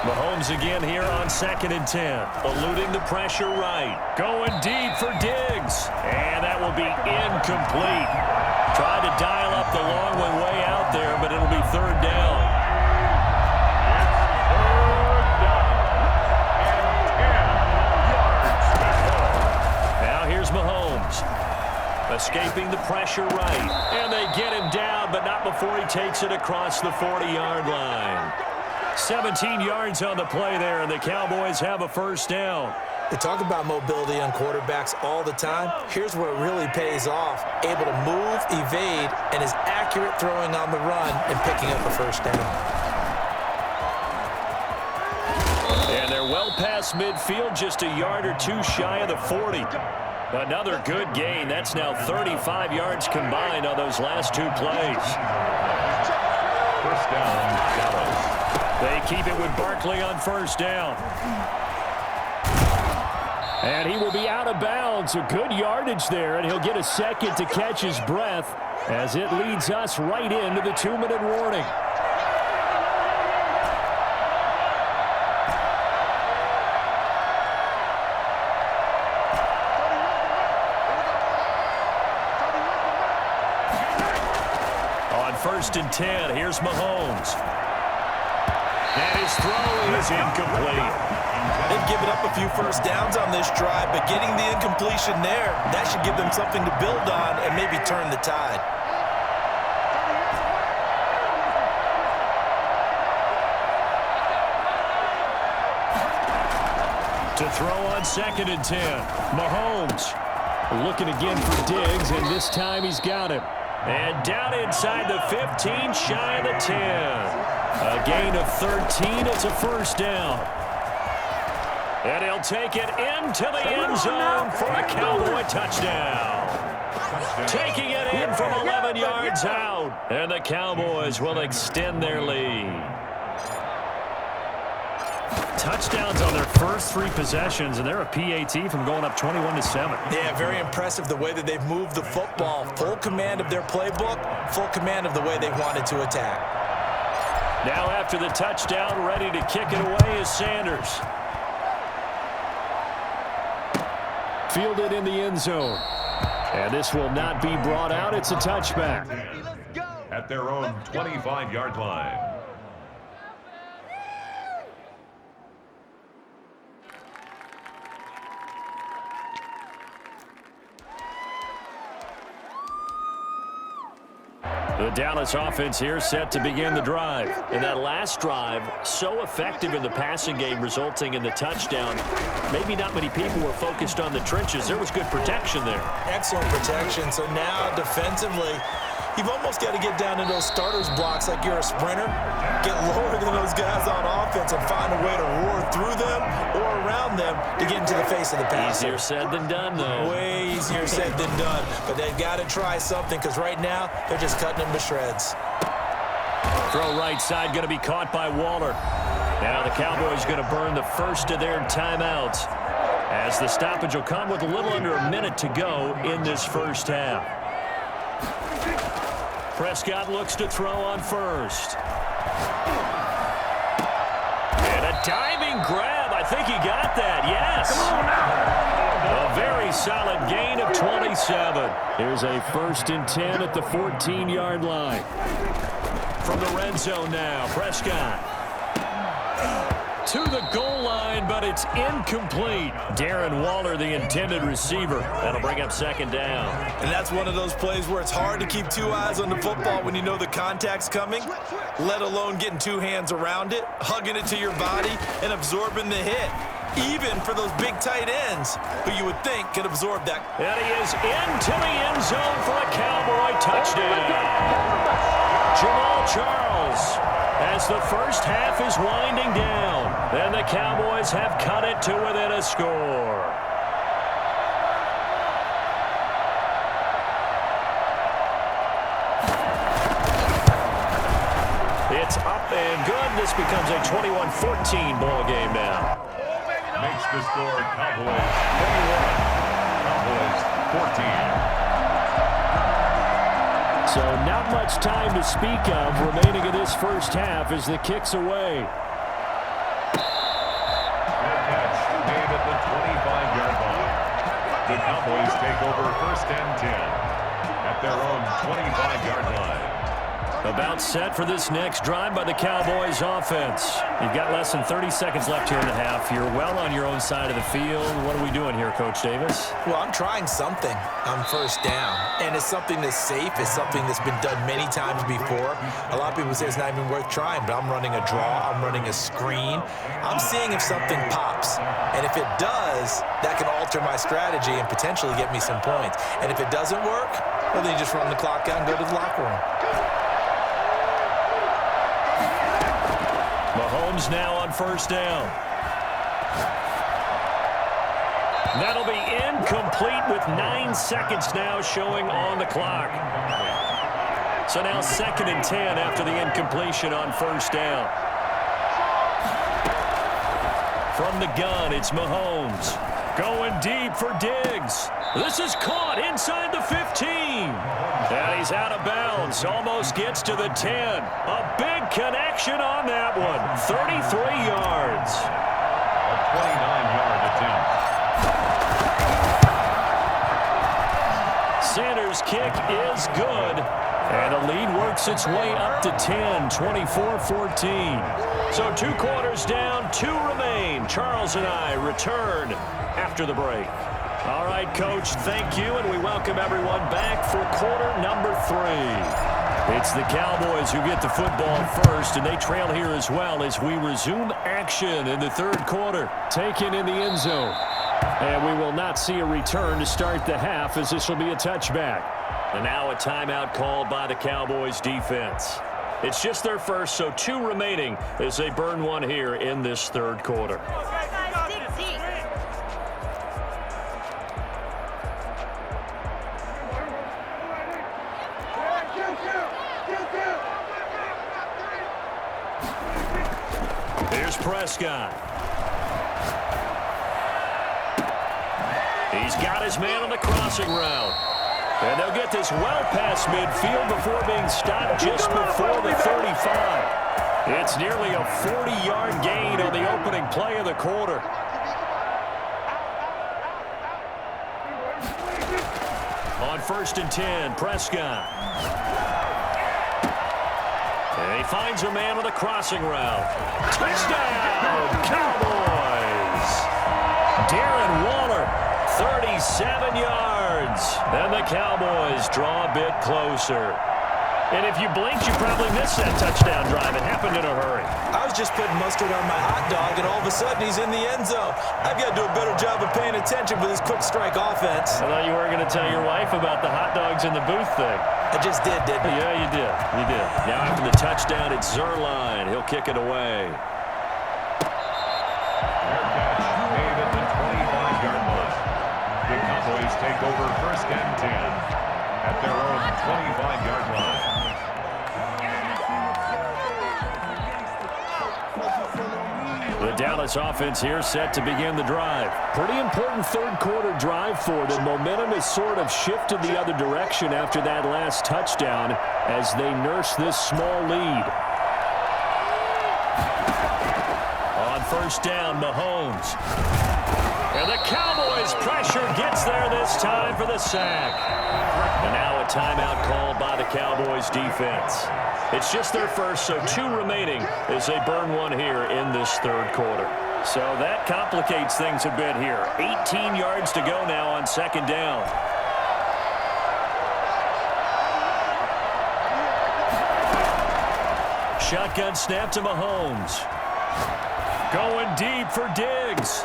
Mahomes again here on 2nd and 10. Eluding the pressure right. Going deep for Diggs. And that will be incomplete. Tried to dial up the long one way out there, but it'll be 3rd down. Now here's Mahomes. Escaping the pressure right. And they get him down, but not before he takes it across the 40-yard line. 17 yards on the play there, and the Cowboys have a 1st down. They talk about mobility on quarterbacks all the time. Here's where it really pays off. Able to move, evade, and is accurate throwing on the run and picking up a 1st down. And they're well past midfield, just a yard or two shy of the 40. Another good gain. That's now 35 yards combined on those last 2 plays. 1st down, Dallas. They keep it with Barkley on 1st down. And he will be out of bounds. A good yardage there, and he'll get a second to catch his breath as it leads us right into the 2-minute warning. On 1st and 10, here's Mahomes. And his throw is incomplete. They've given up a few 1st downs on this drive, but getting the incompletion there, that should give them something to build on and maybe turn the tide. To throw on 2nd and 10. Mahomes looking again for Diggs, and this time he's got him. And down inside the 15, shy of the 10. A gain of 13. It's a 1st down. And he'll take it into the end zone for a Cowboy touchdown. Taking it in from 11 yards out. And the Cowboys will extend their lead. Touchdowns on their first 3 possessions, and they're a PAT from going up 21-7. Yeah, very impressive the way that they've moved the football. Full command of their playbook, full command of the way they wanted to attack. Now after the touchdown, ready to kick it away is Sanders. Fielded in the end zone. And this will not be brought out. It's a touchback. At their own 25-yard line. The Dallas offense here set to begin the drive. And that last drive, so effective in the passing game, resulting in the touchdown. Maybe not many people were focused on the trenches. There was good protection there. Excellent protection. So now defensively, you've almost got to get down to those starters blocks like you're a sprinter. Get lower than those guys on offense and find a way to roar through them or around them to get into the face of the passer. Easier said than done, though. Way easier said than done. But they've got to try something because right now they're just cutting them to shreds. Throw right side going to be caught by Waller. Now the Cowboys going to burn the first of their timeouts as the stoppage will come with a little under a minute to go in this first half. Prescott looks to throw on 1st. And a diving grab. I think he got that. Yes. A very solid gain of 27. Here's a 1st and 10 at the 14-yard line. From the red zone now, Prescott. To the goal line, but it's incomplete. Darren Waller, the intended receiver. That'll bring up 2nd down. And that's one of those plays where it's hard to keep 2 eyes on the football when you know the contact's coming, let alone getting 2 hands around it, hugging it to your body, and absorbing the hit. Even for those big tight ends who you would think could absorb that. And he is into the end zone for a Cowboy touchdown. Jamal Charles, as the first half is winding down, and the Cowboys have cut it to within a score. It's up and good. This becomes a 21-14 ball game now. Makes the score Cowboys 21, Cowboys 14. So not much time to speak of remaining in this first half as the kick's away. 25-yard line. The Cowboys take over 1st and 10 at their own 25-yard line. About set for this next drive by the Cowboys offense. You've got less than 30 seconds left here in the half. You're well on your own side of the field. What are we doing here, Coach Davis? Well, I'm trying something on 1st down, and it's something that's safe. It's something that's been done many times before. A lot of people say it's not even worth trying, but I'm running a draw. I'm running a screen. I'm seeing if something pops, and if it does, that can alter my strategy and potentially get me some points. And if it doesn't work, well, then you just run the clock out and go to the locker room. Mahomes now on 1st down. That'll be incomplete with 9 seconds now showing on the clock. So now 2nd and 10 after the incompletion on 1st down. From the gun, it's Mahomes. Going deep for Diggs. This is caught inside the 15. And he's out of bounds. Almost gets to the 10. A big connection on that one. 33 yards. A 29-yard attempt. Sanders' kick is good. And the lead works its way up to 10, 24-14. So 2 quarters down, 2 remain. Charles and I return after the break. All right, Coach, thank you, and we welcome everyone back for quarter number 3. It's the Cowboys who get the football first, and they trail here as well as we resume action in the 3rd quarter. Taken in the end zone. And we will not see a return to start the half, as this will be a touchback. And now a timeout called by the Cowboys defense. It's just their first, so 2 remaining as they burn one here in this 3rd quarter. Here's Prescott. He's got his man on the crossing route. And they'll get this well past midfield before being stopped just before the 35. It's nearly a 40-yard gain on the opening play of the quarter. On 1st and 10, Prescott. And he finds a man on the crossing route. Touchdown, Cowboys! Darren Waller, 37 yards. And the Cowboys draw a bit closer. And if you blinked, you probably missed that touchdown drive. It happened in a hurry. I was just putting mustard on my hot dog, and all of a sudden he's in the end zone. I've got to do a better job of paying attention for this quick strike offense. I thought you were going to tell your wife about the hot dogs in the booth thing. I just did, didn't I? Yeah, you did. You did. Now after the touchdown, it's Zerline. He'll kick it away. Fair catch made at the 25-yard line. The Cowboys take over 1st and 10 at their own 25-yard line. The Dallas offense here set to begin the drive. Pretty important 3rd quarter drive for them. Momentum has sort of shifted the other direction after that last touchdown as they nurse this small lead. On 1st down, Mahomes. And the Cowboys pressure gets there this time for the sack. And now a timeout called by the Cowboys defense. It's just their first, so 2 remaining as they burn one here in this 3rd quarter. So that complicates things a bit here. 18 yards to go now on 2nd down. Shotgun snap to Mahomes. Going deep for Diggs.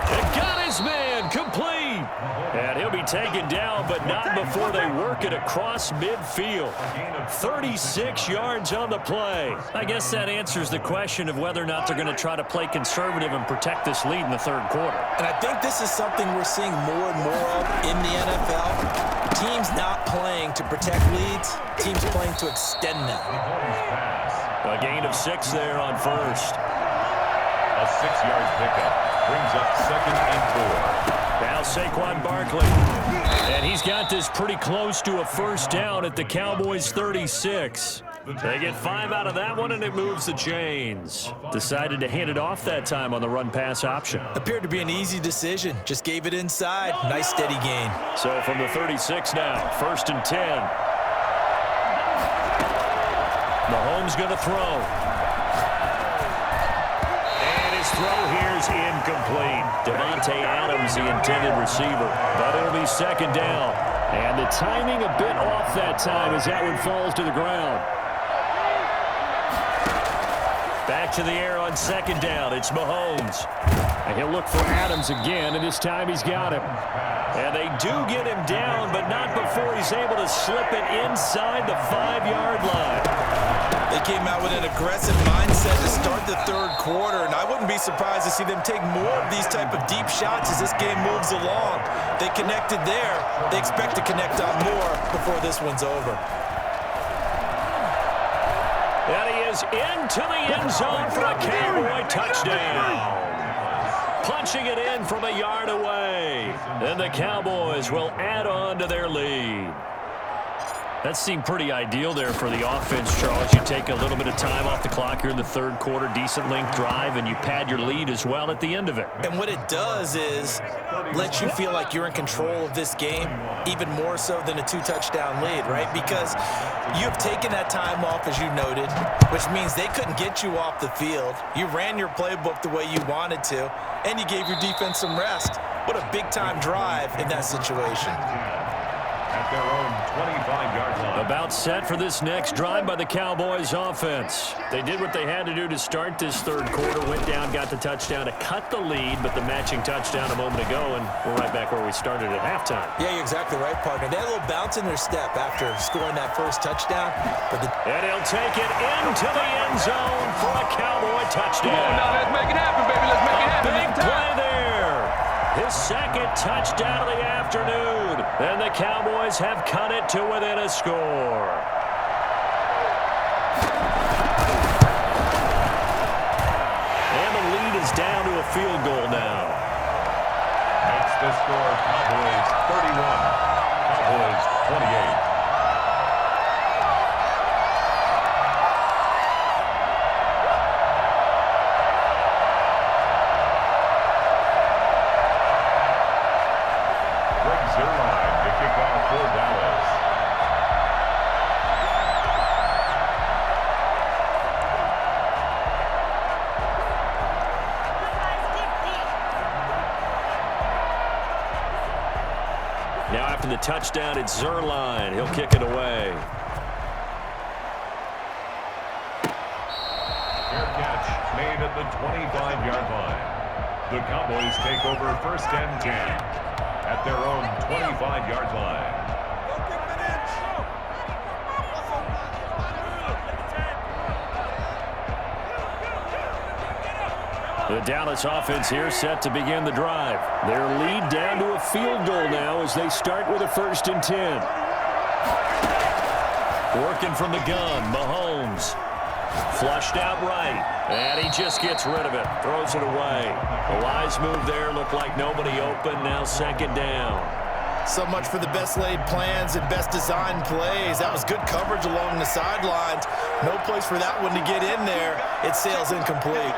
And got his man complete. And he'll be taken down, but not before they work it across midfield. 36 yards on the play. I guess that answers the question of whether or not they're going to try to play conservative and protect this lead in the 3rd quarter. And I think this is something we're seeing more and more of in the NFL. Teams not playing to protect leads, teams playing to extend them. A gain of 6 there on 1st. A 6-yard pickup brings up 2nd and 4. Now Saquon Barkley. And he's got this pretty close to a 1st down at the Cowboys 36. They get 5 out of that one, and it moves the chains. Decided to hand it off that time on the run-pass option. Appeared to be an easy decision. Just gave it inside. Nice, steady gain. So from the 36 now, 1st and 10. Mahomes going to throw. And his throw here is incomplete. Davante Adams, the intended receiver. But it'll be 2nd down. And the timing a bit off that time as that one falls to the ground. Back to the air on 2nd down. It's Mahomes. And he'll look for Adams again, and this time he's got him. And they do get him down, but not before he's able to slip it inside the 5-yard line. They came out with an aggressive mindset to start the 3rd quarter, and I wouldn't be surprised to see them take more of these type of deep shots as this game moves along. They connected there. They expect to connect on more before this one's over. And he is into the end zone for a Cowboy touchdown. Punching it in from a yard away. And the Cowboys will add on to their lead. That seemed pretty ideal there for the offense, Charles. You take a little bit of time off the clock here in the 3rd quarter, decent length drive, and you pad your lead as well at the end of it. And what it does is let you feel like you're in control of this game, even more so than a 2-touchdown lead, right? Because you have taken that time off, as you noted, which means they couldn't get you off the field. You ran your playbook the way you wanted to, and you gave your defense some rest. What a big-time drive in that situation. At their own 25-yard line. About set for this next drive by the Cowboys offense. They did what they had to do to start this 3rd quarter. Went down, got the touchdown to cut the lead, but the matching touchdown a moment ago, and we're right back where we started at halftime. Yeah, you're exactly right, partner. They had a little bounce in their step after scoring that first touchdown. And he'll take it into the end zone for a Cowboy touchdown. Come on now, let's make it happen, baby. Let's make it happen. Big play there. His 2nd touchdown of the afternoon. And the Cowboys have cut it to within a score. And the lead is down to a field goal now. Makes the score Cowboys 31, Cowboys 28. Now after the touchdown, it's Zerline. He'll kick it away. Fair catch made at the 25-yard line. The Cowboys take over 1st and 10 at their own 25-yard line. The Dallas offense here set to begin the drive. Their lead down to a field goal now as they start with a 1st and 10. Working from the gun, Mahomes. Flushed out right, and he just gets rid of it. Throws it away. The wise move there, looked like nobody open. Now 2nd down. So much for the best laid plans and best designed plays. That was good coverage along the sidelines. No place for that one to get in there. It sails incomplete.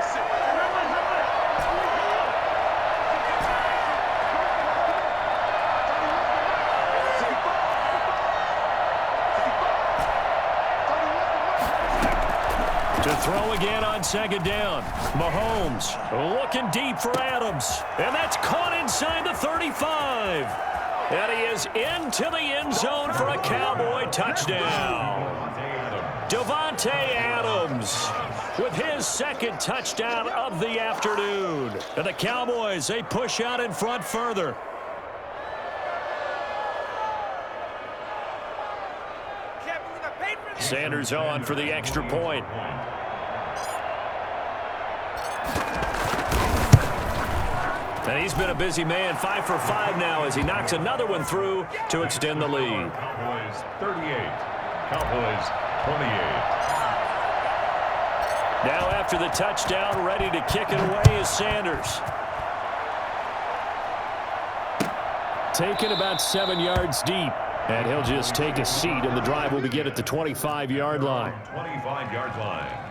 To throw again on 2nd down. Mahomes looking deep for Adams. And that's caught inside the 35. And he is into the end zone for a Cowboy touchdown. Davante Adams with his 2nd touchdown of the afternoon. And the Cowboys, they push out in front further. Sanders on for the extra point. And he's been a busy man, 5 for 5 now as he knocks another one through to extend the lead. Cowboys 38, Cowboys 28. Now after the touchdown, ready to kick it away is Sanders. Taken about 7 yards deep. And he'll just take a seat, and the drive will begin at the 25-yard line. 25-yard line.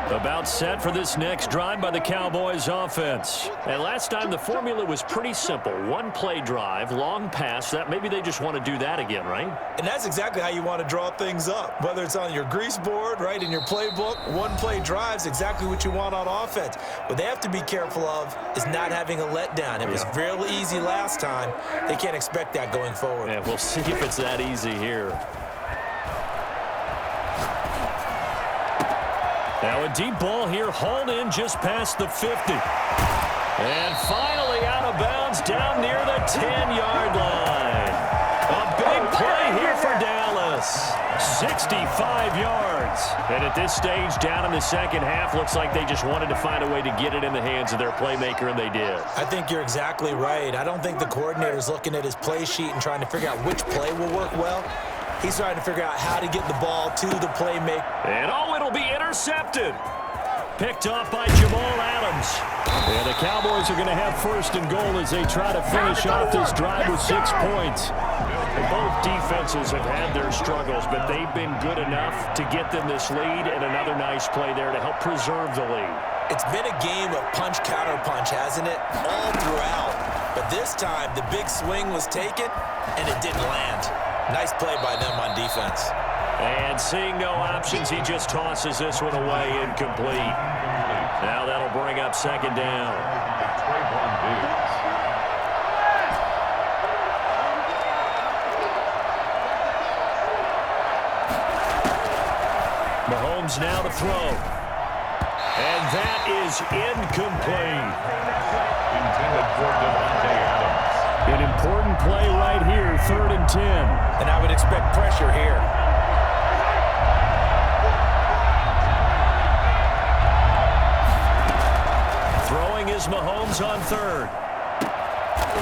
About set for this next drive by the Cowboys offense. And last time the formula was pretty simple. One play drive, long pass. That maybe they just want to do that again, right? And that's exactly how you want to draw things up. Whether it's on your grease board, right, in your playbook, one play drive is exactly what you want on offense. What they have to be careful of is not having a letdown. It was real easy last time. They can't expect that going forward. Yeah, we'll see if it's that easy here. Now a deep ball here, hauled in just past the 50. And finally out of bounds down near the 10-yard line. A big play here for Dallas. 65 yards. And at this stage, down in the second half, looks like they just wanted to find a way to get it in the hands of their playmaker, and they did. I think you're exactly right. I don't think the coordinator's looking at his play sheet and trying to figure out which play will work well. He's trying to figure out how to get the ball to the playmaker. And it'll be intercepted. Picked off by Jamal Adams. And the Cowboys are going to have first and goal as they try to finish off this drive with 6 points. And both defenses have had their struggles, but they've been good enough to get them this lead, and another nice play there to help preserve the lead. It's been a game of punch-counter-punch, hasn't it? All throughout. But this time, the big swing was taken, and it didn't land. Nice play by them on defense. And seeing no options, he just tosses this one away, incomplete. Now that'll bring up second down. Mahomes now to throw. And that is incomplete. Intended for Devontae Adams. An important play right here, 3rd and 10. And I would expect pressure here. Throwing is Mahomes on 3rd.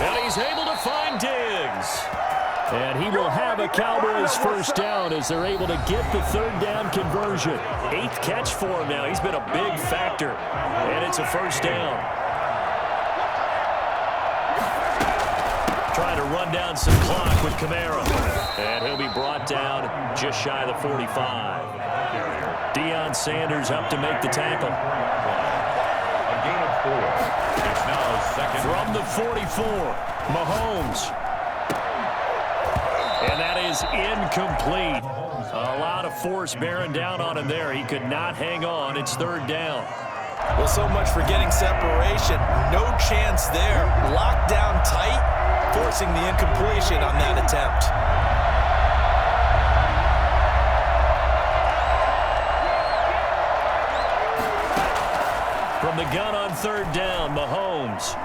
And he's able to find Diggs. And he will have a Cowboys first down as they're able to get the 3rd down conversion. 8th catch for him now. He's been a big factor. And it's a first down. Trying to run down some clock with Kamara. And he'll be brought down just shy of the 45. Deion Sanders up to make the tackle. A gain of 4. It's now second. From the 44, Mahomes. And that is incomplete. A lot of force bearing down on him there. He could not hang on. It's 3rd down. Well, so much for getting separation. No chance there. Locked down tight, forcing the incompletion on that attempt. From the gun on 3rd down, Mahomes.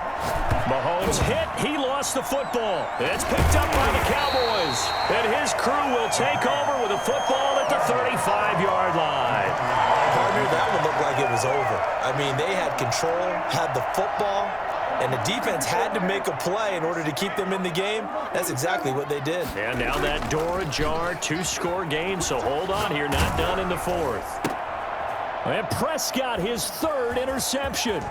Mahomes hit. He lost the football. It's picked up by the Cowboys. And his crew will take over with a football at the 35-yard line. Partner, that one looked like it was over. I mean, they had control, had the football, and the defense had to make a play in order to keep them in the game. That's exactly what they did. And now that door ajar, 2-score game, so hold on here. Not done in the 4th. And Prescott, his 3rd interception.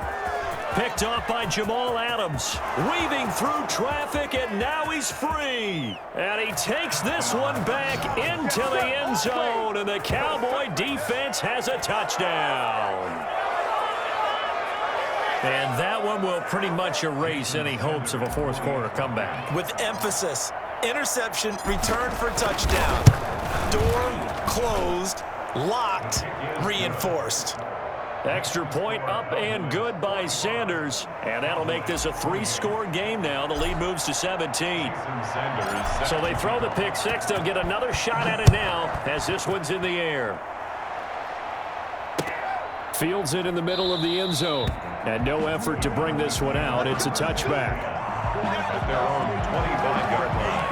Picked off by Jamal Adams. Weaving through traffic, and now he's free. And he takes this one back into the end zone, and the Cowboy defense has a touchdown. And that one will pretty much erase any hopes of a 4th quarter comeback. With emphasis, interception, return for touchdown. Door closed, locked, reinforced. Extra point up and good by Sanders. And that'll make this a 3-score game now. The lead moves to 17. So they throw the pick 6. They'll get another shot at it now as this one's in the air. Fields it in the middle of the end zone. And no effort to bring this one out. It's a touchback. At their own 25-yard line.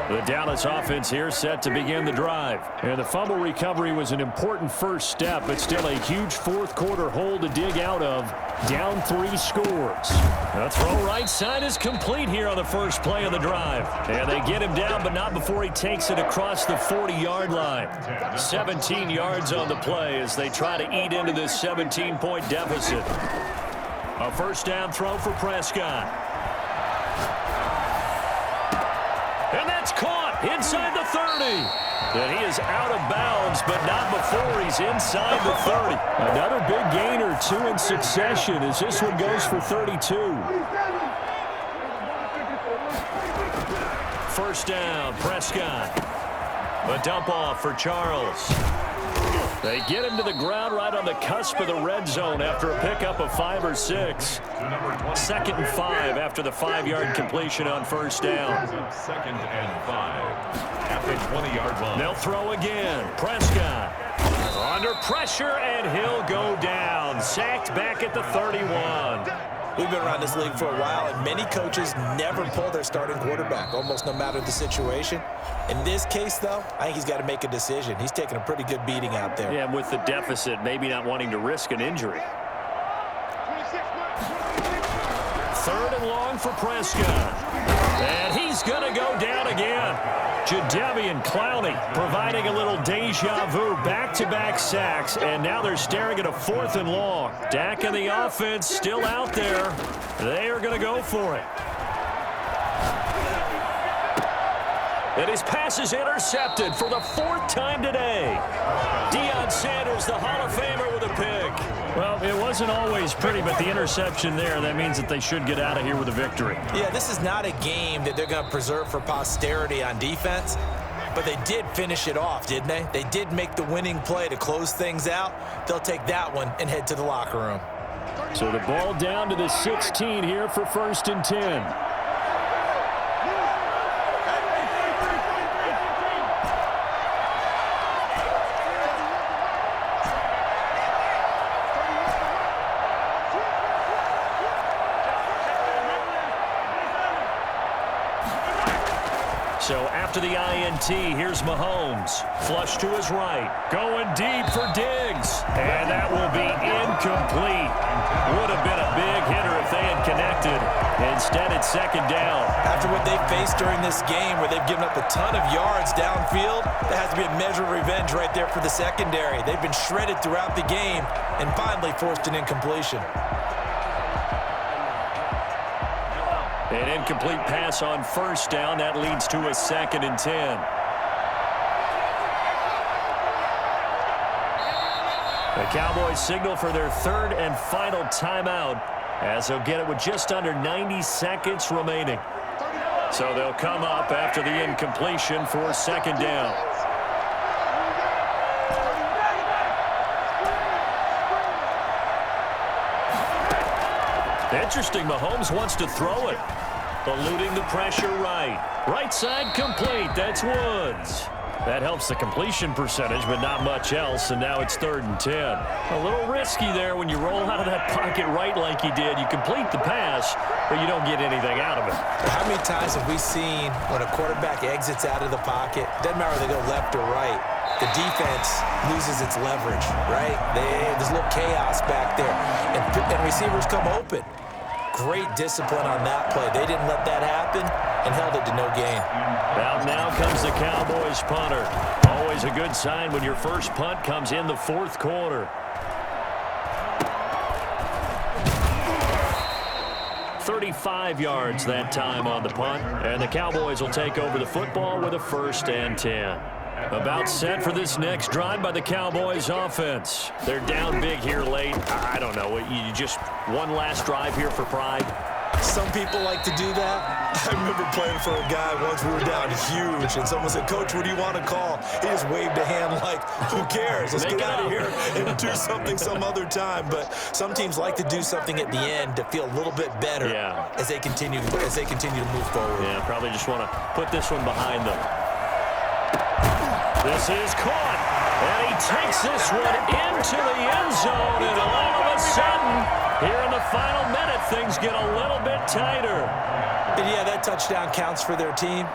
The Dallas offense here set to begin the drive. And the fumble recovery was an important first step, but still a huge 4th quarter hole to dig out of. Down 3 scores. The throw right side is complete here on the first play of the drive. And they get him down, but not before he takes it across the 40-yard line. 17 yards on the play as they try to eat into this 17-point deficit. A first down throw for Prescott. And that's caught inside the 30. And he is out of bounds, but not before he's inside the 30. Another big gain or two in succession as this one goes for 32. First down, Prescott. A dump off for Charles. They get him to the ground right on the cusp of the red zone after a pickup of 5 or 6. 2nd and 5 after the 5-yard completion on first down. 2nd and 5 at the 20-yard line. They'll throw again. Prescott under pressure, and he'll go down. Sacked back at the 31. We've been around this league for a while, and many coaches never pull their starting quarterback, almost no matter the situation. In this case, though, I think he's got to make a decision. He's taking a pretty good beating out there. Yeah, and with the deficit, maybe not wanting to risk an injury. 3rd and long for Prescott. And he's going to go down again. Jadeveon Clowney providing a little deja vu, back-to-back sacks, and now they're staring at a 4th and long. Dak and the offense still out there. They are going to go for it. And his pass is intercepted for the 4th time today. Deion Sanders, the Hall of Famer, with a pick. Well, it wasn't always pretty, but the interception there, that means that they should get out of here with a victory. Yeah, this is not a game that they're going to preserve for posterity on defense, but they did finish it off, didn't they? They did make the winning play to close things out. They'll take that one and head to the locker room. So the ball down to the 16 here for 1st and 10. So after the INT, here's Mahomes. Flush to his right. Going deep for Diggs. And that will be incomplete. Would have been a big hitter if they had connected. Instead, it's 2nd down. After what they've faced during this game where they've given up a ton of yards downfield, there has to be a measure of revenge right there for the secondary. They've been shredded throughout the game and finally forced an incompletion. An incomplete pass on first down. That leads to a 2nd and 10. The Cowboys signal for their 3rd and final timeout as they'll get it with just under 90 seconds remaining. So they'll come up after the incompletion for 2nd down. Interesting, Mahomes wants to throw it. Eluding the pressure right. Right side complete. That's Woods. That helps the completion percentage, but not much else, and now it's 3rd and 10. A little risky there when you roll out of that pocket right like he did. You complete the pass, but you don't get anything out of it. How many times have we seen when a quarterback exits out of the pocket, doesn't matter whether they go left or right, the defense loses its leverage, right? There's a little chaos back there, and receivers come open. Great discipline on that play. They didn't let that happen and held it to no gain. Well, now comes the Cowboys punter. Always a good sign when your first punt comes in the 4th quarter. "35 yards that time on the punt, and the Cowboys will take over the football with a 1st and 10. About set for this next drive by the Cowboys offense. They're down big here late. I don't know. You just one last drive here for pride? Some people like to do that. I remember playing for a guy once we were down huge, and someone said, "Coach, what do you want to call?" He just waved a hand like, who cares? Let's get out of here and do something some other time. But some teams like to do something at the end to feel a little bit better as they continue to move forward. Yeah, probably just want to put this one behind them. This is caught, and he takes this one into the end zone, and all of a sudden, here in the final minute, things get a little bit tighter. And yeah, that touchdown counts for their team,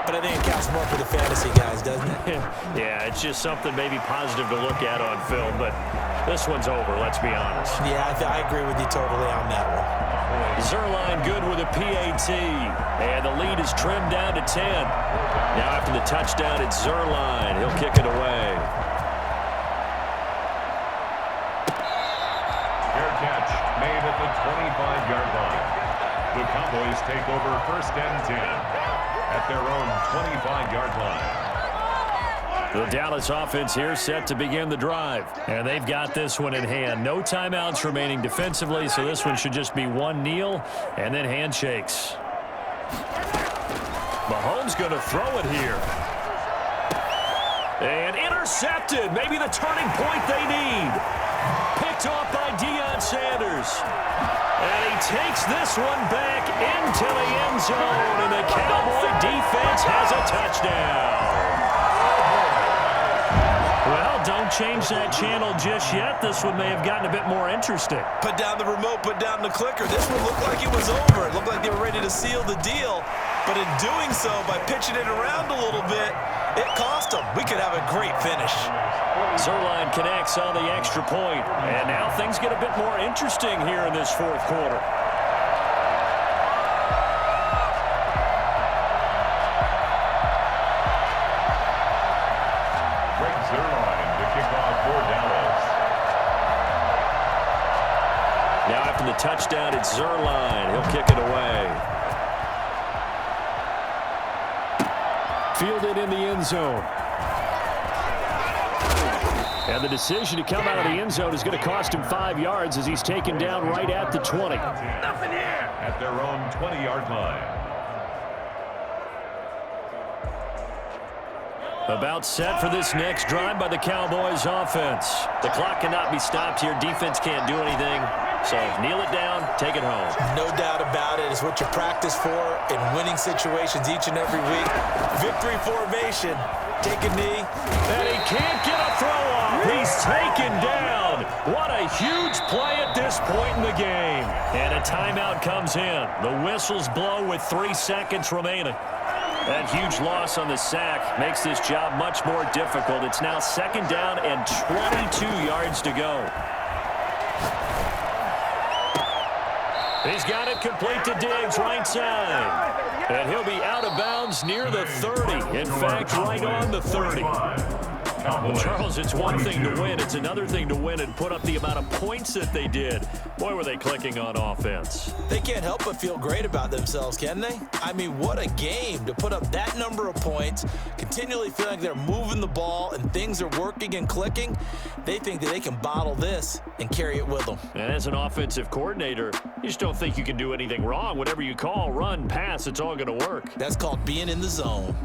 but I think it counts more for the fantasy guys, doesn't it? Yeah, it's just something maybe positive to look at on film, but this one's over, let's be honest. Yeah, I agree with you totally on that one. Zuerlein good with a PAT, and the lead is trimmed down to 10. Now after the touchdown, it's Zuerlein. He'll kick it away. Fair catch made at the Cowboys take over 1st and 10 at their own 25-yard line. The Dallas offense here set to begin the drive. And they've got this one in hand. No timeouts remaining defensively, so this one should just be one kneel and then handshakes. Mahomes going to throw it here. And intercepted. Maybe the turning point they need. Picked off by Deion Sanders. And he takes this one back into the end zone. And the Cowboy defense has a touchdown. Well, don't change that channel just yet. This one may have gotten a bit more interesting. Put down the remote, put down the clicker. This one looked like it was over. It looked like they were ready to seal the deal. But in doing so, by pitching it around a little bit, it cost them. We could have a great finish. Zerline connects on the extra point. And now things get a bit more interesting here in this fourth quarter. Now after the touchdown, it's Zerline. He'll kick it away. Fielded in the end zone. And the decision to come out of the end zone is going to cost him 5 yards as he's taken down right at the 20. Nothing here. At their own 20-yard line. About set for this next drive by the Cowboys offense. The clock cannot be stopped here. Defense can't do anything. So kneel it down, take it home. No doubt about it. It's what you practice for in winning situations each and every week. Victory formation. Take a knee. And he can't get a throw off. He's taken down. What a huge play at this point in the game. And a timeout comes in. The whistles blow with 3 seconds remaining. That huge loss on the sack makes this job much more difficult. It's now 2nd down and 22 yards to go. He's got it complete to Diggs, right side. And he'll be out of bounds near the 30. In fact, right on the 30. Well, Charles, it's one thing to win. It's another thing to win and put up the amount of points that they did. Boy, were they clicking on offense. They can't help but feel great about themselves, can they? I mean, what a game to put up that number of points, continually feel like they're moving the ball and things are working and clicking. They think that they can bottle this and carry it with them. And as an offensive coordinator, you just don't think you can do anything wrong. Whatever you call, run, pass, it's all going to work. That's called being in the zone.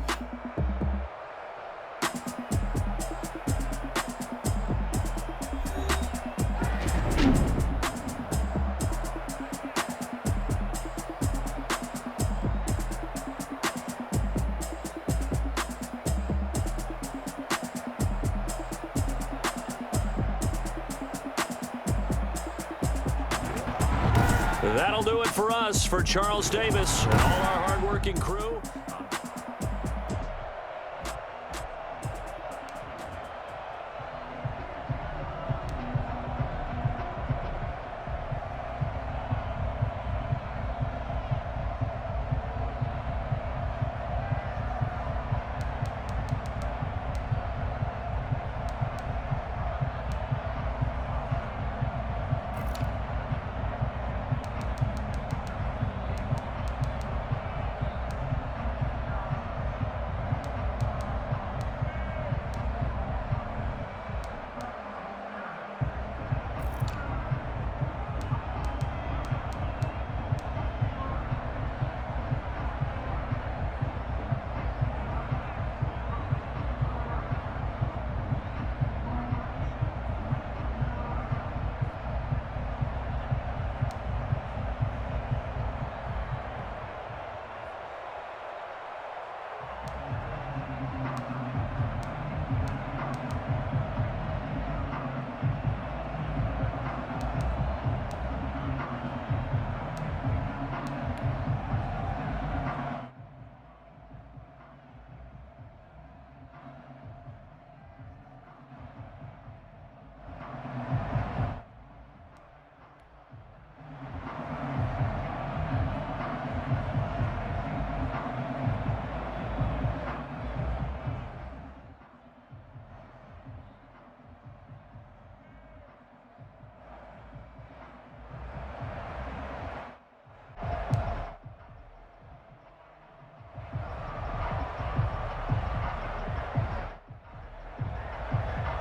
That'll do it for us. For Charles Davis and all our hardworking crew.